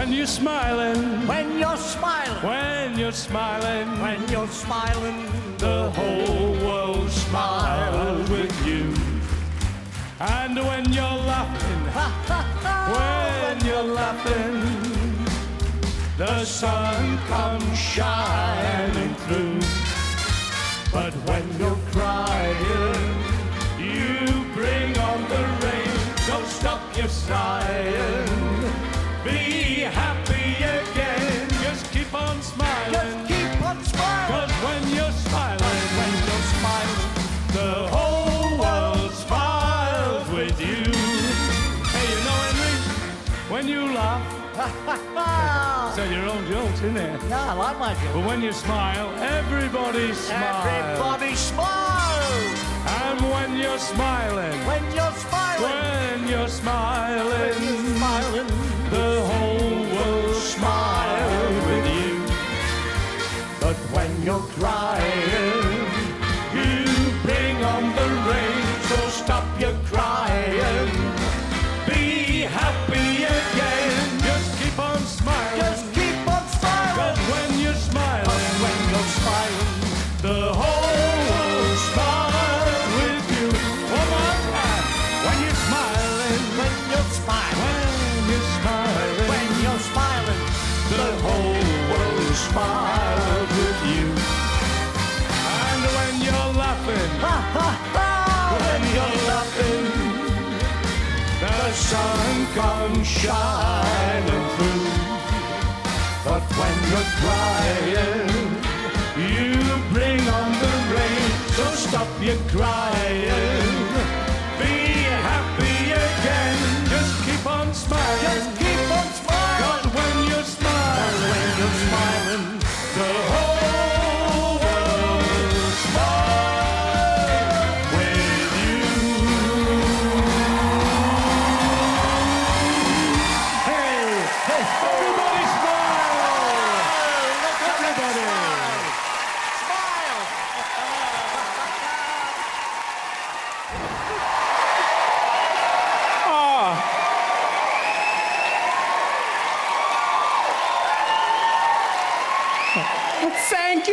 When you're smiling, When you're smiling, when you're smiling, when you're smiling, the whole world smiles with you. And when you're laughing, when you're laughing, the sun comes shining through. But when you're crying, you bring on the rain. Don't stop your sighing. Be happy again. Just keep on smiling. just keep on smiling. 'Cause when you're smiling, When you're smiling, the whole world smiles with you. Hey, you know, Henry, when you laugh, so your own jokes, isn't it? yeah, I like my joke. But when you smile, everybody smiles. Everybody smiles. And when you're smiling, When you're smiling, when you're smiling, smiling, the whole world smiles with you. But when you're crying, you bring on the rain. So stop your crying. Be happy again. Just keep on smiling. just keep on smiling. 'Cause when you're smiling, When you're smiling, the whole world smiles with you. One more time. When you're smiling, when you're smiling, when you're smiling, when you're smiling, the whole world smiles with you. And when you're laughing, when you're laughing, the sun comes shining through. But when you're crying, you bring on the rain. So stop your crying. Be happy again. Just keep on smiling. just keep on smiling. 'Cause when you're smiling, When you're smiling, the whole world smiles with you. Hey, everybody smile! Everybody! smile.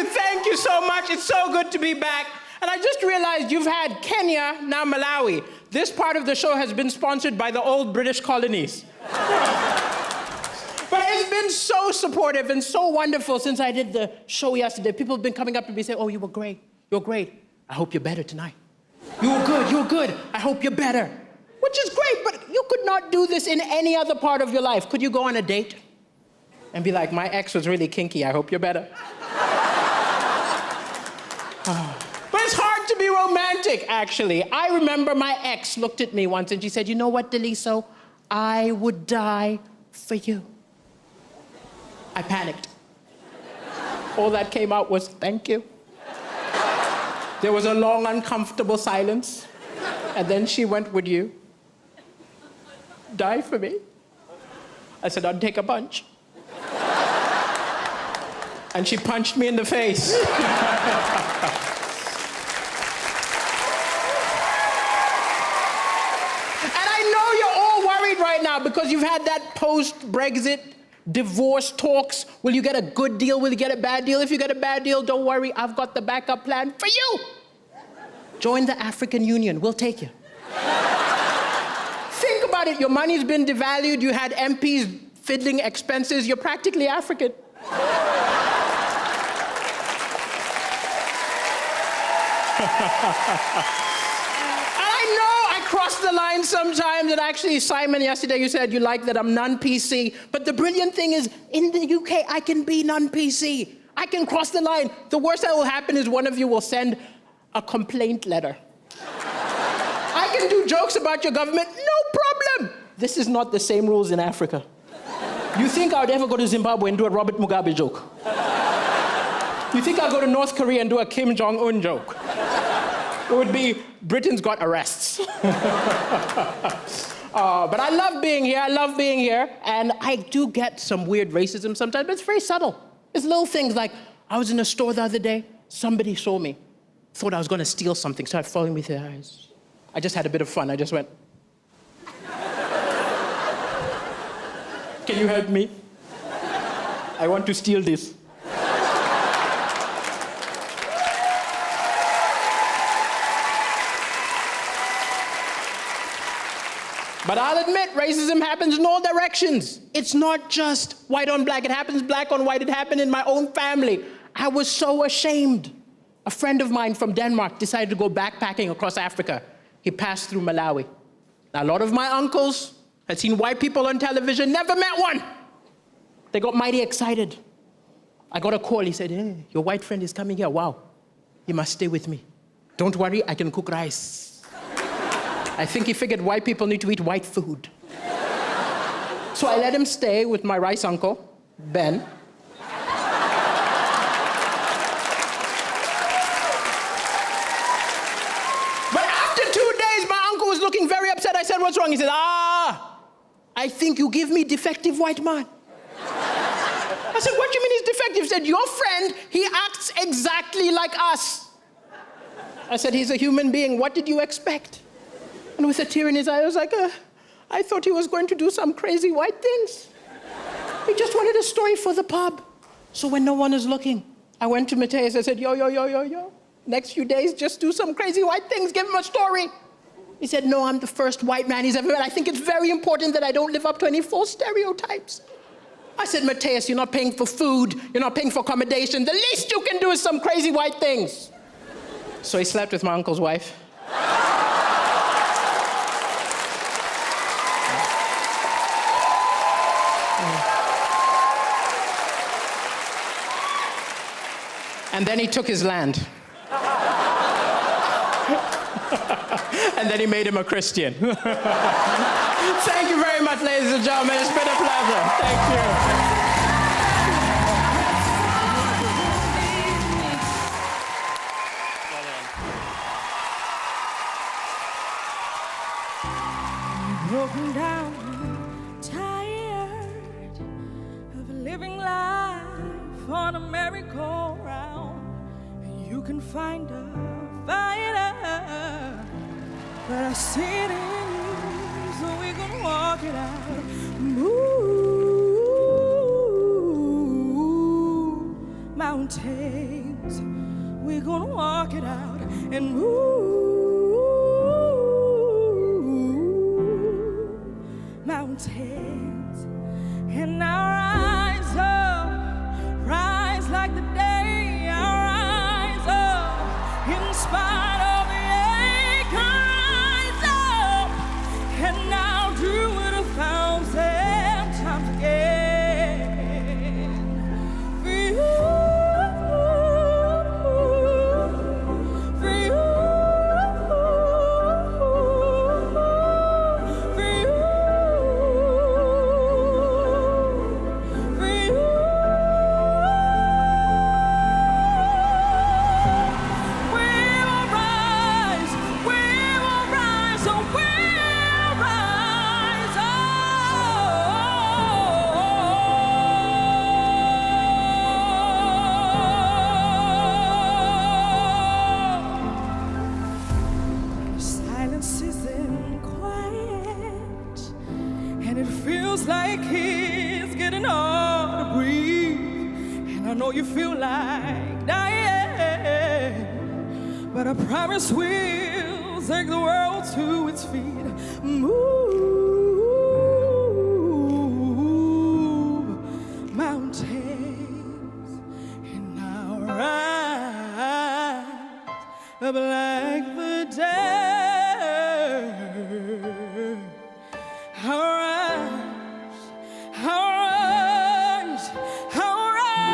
Thank you so much. It's so good to be back. And I just realized you've had Kenya, now Malawi. This part of the show has been sponsored by the old British colonies. But it's been so supportive and so wonderful since I did the show yesterday. People have been coming up to me saying, oh, you were great. You're great. I hope you're better tonight. You were good. You're good. I hope you're better. Which is great, but you could not do this in any other part of your life. Could you go on a date and be like, my ex was really kinky. I hope you're better. But it's hard to be romantic, actually. I remember my ex looked at me once and she said, you know what, Daliso? I would die for you. I panicked. All that came out was, thank you. There was a long, uncomfortable silence. And then she went, would you die for me? I said, I'd take a punch. And she punched me in the face. Right now because you've had that post-Brexit divorce talks. Will you get a good deal? Will you get a bad deal? If you get a bad deal, don't worry. I've got the backup plan for you. Join the African Union. We'll take you. Think about it. Your money's been devalued. You had MPs fiddling expenses. You're practically African. Cross the line sometimes, and actually, Simon, yesterday you said you like that I'm non-PC, but the brilliant thing is, in the UK, I can be non-PC. I can cross the line. The worst that will happen is one of you will send a complaint letter. I can do jokes about your government, no problem. This is not the same rules in Africa. You think I would ever go to Zimbabwe and do a Robert Mugabe joke? You think I'll go to North Korea and do a Kim Jong-un joke? It would be, Britain's got arrests. But I love being here, and I do get some weird racism sometimes, but it's very subtle. It's little things like, I was in a store the other day, somebody saw me, thought I was gonna steal something, started following me through the eyes. I just had a bit of fun, I just went, can you help me? I want to steal this. But I'll admit, racism happens in all directions. It's not just white on black. It happens black on white. It happened in my own family. I was so ashamed. A friend of mine from Denmark decided to go backpacking across Africa. He passed through Malawi. Now, a lot of my uncles had seen white people on television, never met one. They got mighty excited. I got a call. He said, hey, your white friend is coming here. Wow, he must stay with me. Don't worry, I can cook rice. I think he figured white people need to eat white food. So I let him stay with my rice uncle, Ben. But after 2 days, my uncle was looking very upset. I said, what's wrong? He said, I think you give me defective white man. I said, what do you mean he's defective? He said, your friend, he acts exactly like us. I said, he's a human being. What did you expect? And with a tear in his eye, I was like, I thought he was going to do some crazy white things. He just wanted a story for the pub. So when no one is looking, I went to Mateus. I said, yo. Next few days, just do some crazy white things. Give him a story. He said, no, I'm the first white man he's ever met. I think it's very important that I don't live up to any false stereotypes. I said, Mateus, you're not paying for food. You're not paying for accommodation. The least you can do is some crazy white things. So he slept with my uncle's wife. And then he took his land. And then he made him a Christian. Thank you very much, ladies and gentlemen. It's been a pleasure. Thank you. Broken down, tired of living life on a merry-go-round. You can find a fighter, but I see it in you, so we can walk it out. Move mountains, we gonna walk it out and move mountains, and our rise up, rise like the day, our rise up, in spite of the ache, rise up, and now do it 1,000 times again. For you, for you, for you, for you. We will rise, oh, we'll rise, oh. Silence isn't quiet, and it feels like it's getting hard to breathe. And I know you feel like dying, but I promise we'll take the world to its feet. Move mountains, and I'll rise up like the day. I'll rise, I'll rise, I'll rise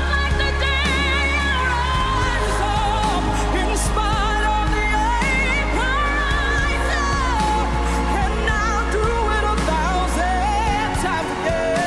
like the day. I'll rise up in spite of the ache. I'll rise up, and I'll do it 1,000 times again.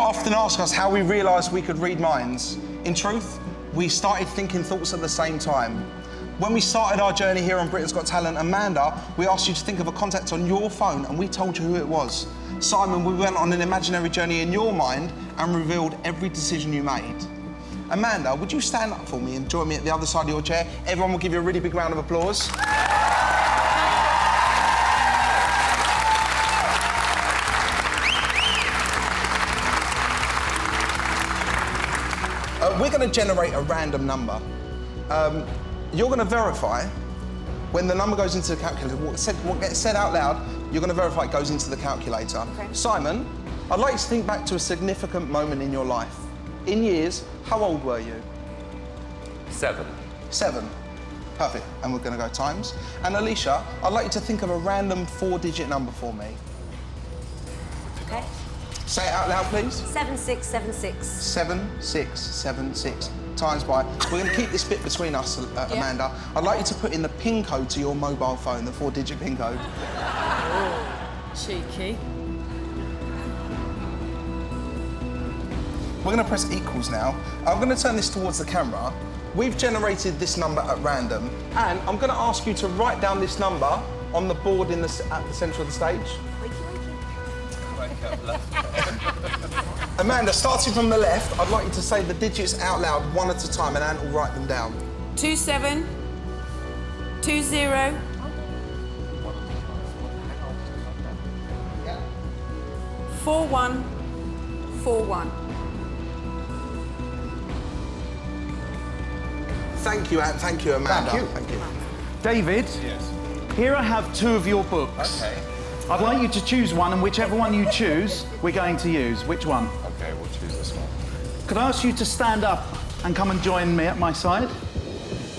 often ask us how we realised we could read minds. In truth, we started thinking thoughts at the same time. When we started our journey here on Britain's Got Talent, Amanda, we asked you to think of a contact on your phone and we told you who it was. Simon, we went on an imaginary journey in your mind and revealed every decision you made. Amanda, would you stand up for me and join me at the other side of your chair? Everyone will give you a really big round of applause. We're going to generate a random number. You're going to verify when the number goes into the calculator, what gets said out loud, you're going to verify it goes into the calculator. Okay. Simon, I'd like you to think back to a significant moment in your life. In years, how old were you? 7. 7. Perfect. And we're going to go times. And Alicia, I'd like you to think of a random 4-digit number for me. Okay. Say it out loud, please. 7676. 7676 times by. We're going to keep this bit between us, Amanda. I'd like you to put in the PIN code to your mobile phone, the 4-digit PIN code. Cheeky. We're going to press equals now. I'm going to turn this towards the camera. We've generated this number at random, and I'm going to ask you to write down this number on the board at the centre of the stage. Amanda, starting from the left, I'd like you to say the digits out loud one at a time, and Anne will write them down. 27 20 4141. Thank you, Anne. Thank you, Amanda. Thank you. David, Yes. here I have 2 of your books. Okay. I'd like you to choose one, and whichever one you choose, we're going to use. Which one? Okay, we'll choose this one. Could I ask you to stand up and come and join me at my side?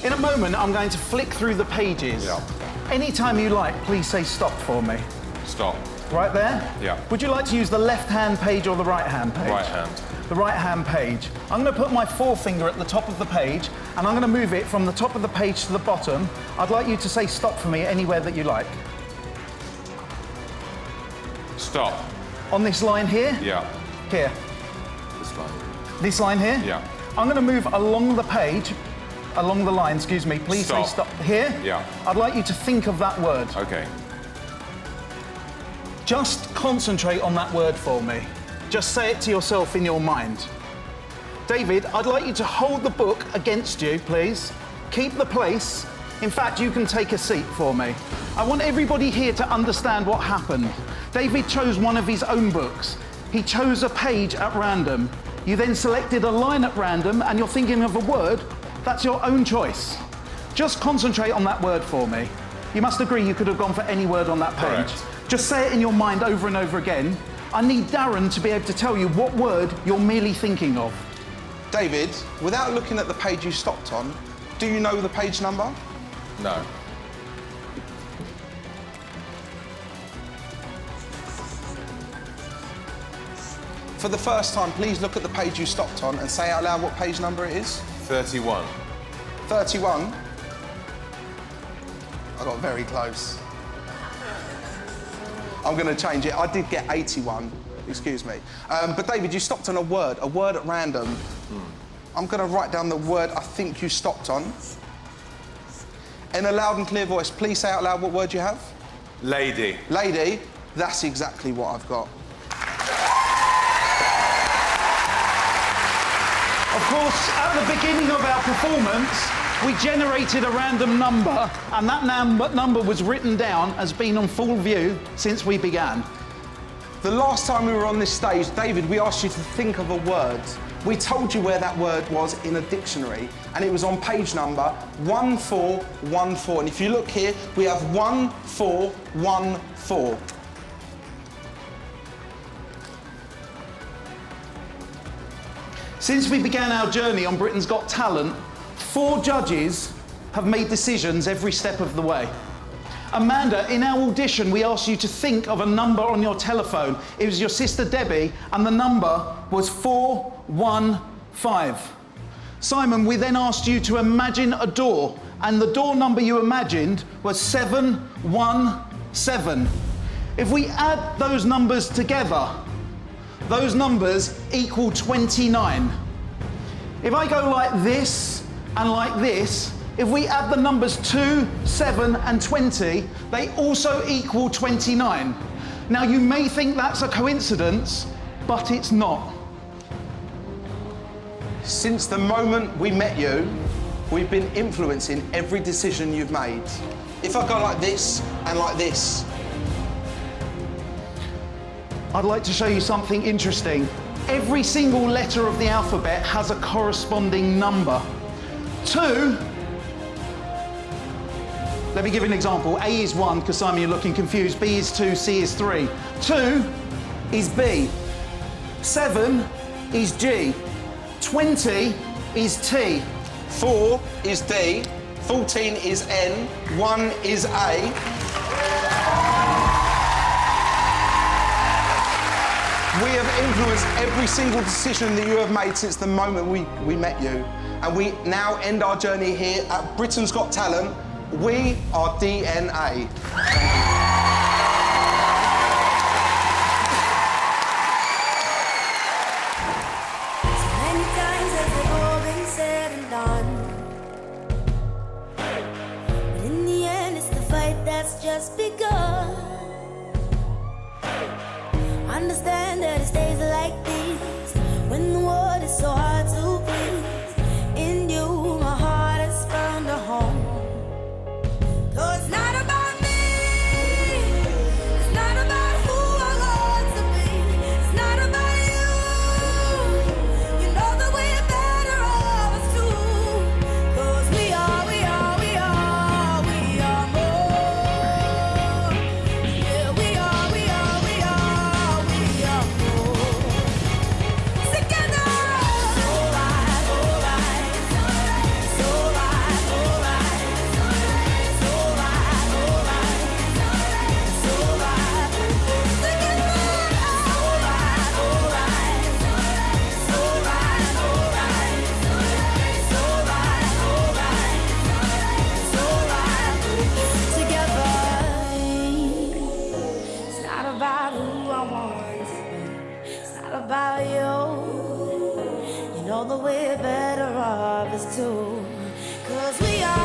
In a moment, I'm going to flick through the pages. Yeah. Anytime you like, please say stop for me. Stop. Right there? Yeah. Would you like to use the left-hand page or the right-hand page? Right hand. The right-hand page. I'm going to put my forefinger at the top of the page, and I'm going to move it from the top of the page to the bottom. I'd like you to say stop for me anywhere that you like. Stop. On this line here? Yeah. Here. This one. This line here? Yeah. I'm going to move along the page, along the line, excuse me. Please Stop. say stop. Here? Yeah. I'd like you to think of that word. Okay. Just concentrate on that word for me. Just say it to yourself in your mind. David, I'd like you to hold the book against you, please. Keep the place. In fact, you can take a seat for me. I want everybody here to understand what happened. David chose one of his own books. He chose a page at random. You then selected a line at random, and you're thinking of a word. That's your own choice. Just concentrate on that word for me. You must agree you could have gone for any word on that page. Correct. Just say it in your mind over and over again. I need Darren to be able to tell you what word you're merely thinking of. David, without looking at the page you stopped on, do you know the page number? No. For the first time, please look at the page you stopped on and say out loud what page number it is. 31. 31. I got very close. I'm going to change it. I did get 81. Excuse me. But David, you stopped on a word at random. I'm going to write down the word I think you stopped on. In a loud and clear voice, please say out loud what word you have. Lady. Lady, that's exactly what I've got. Of course, at the beginning of our performance, we generated a random number, and that number was written down as being on full view since we began. The last time we were on this stage, David, we asked you to think of a word. We told you where that word was in a dictionary, and it was on page number 1414. And if you look here, we have 1414. Since we began our journey on Britain's Got Talent, 4 judges have made decisions every step of the way. Amanda, in our audition, we asked you to think of a number on your telephone. It was your sister Debbie, and the number was 415. Simon, we then asked you to imagine a door, and the door number you imagined was 717. If we add those numbers together, those numbers equal 29. If I go like this and like this, if we add the numbers 2, 7 and 20, they also equal 29. Now you may think that's a coincidence, but it's not. Since the moment we met you, we've been influencing every decision you've made. If I go like this and like this. I'd like to show you something interesting. Every single letter of the alphabet has a corresponding number. 2, let me give you an example. A is 1, because Simon, you're looking confused. B is 2, C is 3. 2 is B. 7 is G. 20 is T. 4 is D, 14 is N, 1 is A. We have influenced every single decision that you have made since the moment we met you. And we now end our journey here at Britain's Got Talent. We are DNA. Many times has it all been said and done, but in the end it's the fight that's just begun. Understand that it stays like this when the world is so hard to please. In you my heart has found a home. 'Cause it's not about me, it's not about who I want to be, it's not about you. You know that we're better off as two. 'Cause we are more. Yeah, we are more. Together. So right, so right, so right, so right, so right, so right, so right, so right. Together. So right, so right, so right, so right, so right, so right. Together. It's not about who I want to be. It's not about you. You know that we're better off as two. 'Cause we are.